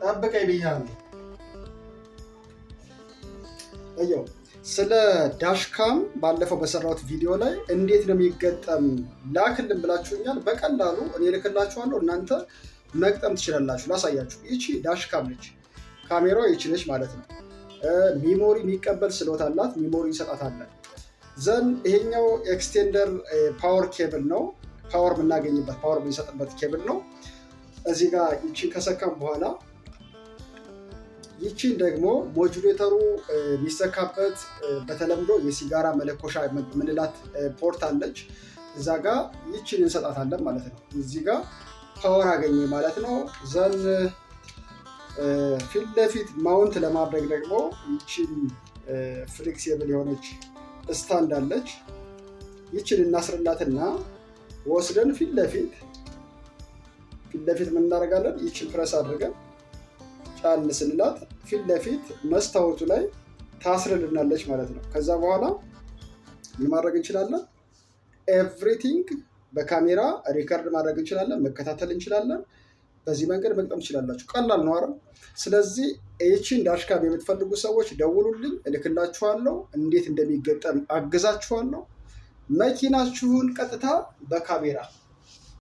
ጠብቀኝ ብያለሁ። እየው ስለ ዳሽካም ባለፈው በሰራሁት ቪዲዮ ላይ እንዴት ነው የሚገጠም ላክልን ብላችሁኛል። በቀላሉ እኔ ልክላችኋለሁ፣ እናንተ መግጠም ትችላላችሁ። ላሳያችሁ። ይቺ ዳሽካም ነች፣ ካሜራዋ ይቺ ነች ማለት ነው። ሚሞሪ የሚቀበል ስሎት አላት፣ ሚሞሪ እንሰጣታለን። ዘን ይሄኛው ኤክስቴንደር ፓወር ኬብል ነው፣ ፓወር የምናገኝበት ፓወር የምንሰጥበት ኬብል ነው። እዚህ ጋር ይቺን ከሰካም በኋላ ይቺን ደግሞ ሞጁሌተሩ የሚሰካበት በተለምዶ የሲጋራ መለኮሻ ምንላት ፖርት አለች። እዛ ጋር ይቺን እንሰጣታለን ማለት ነው። እዚህ ጋር ፓወር አገኘ ማለት ነው። ዘን ፊት ለፊት ማውንት ለማድረግ ደግሞ ይቺን ፍሌክሲብል የሆነች ስታንድ አለች። ይቺን እናስርላትና ወስደን ፊት ለፊት ምን እናደርጋለን? ይቺን ፕረስ አድርገን ጫን ስንላት ፊት ለፊት መስታወቱ ላይ ታስርልናለች ማለት ነው። ከዛ በኋላ ምን ማድረግ እንችላለን? ኤቭሪቲንግ በካሜራ ሪከርድ ማድረግ እንችላለን፣ መከታተል እንችላለን። በዚህ መንገድ መግጠም ትችላላችሁ። ቀላል ነው አይደል? ስለዚህ ይቺን ዳሽካም የምትፈልጉ ሰዎች ደውሉልኝ፣ እልክላችኋለሁ። እንዴት እንደሚገጠም አግዛችኋለሁ። መኪናችሁን ቀጥታ በካሜራ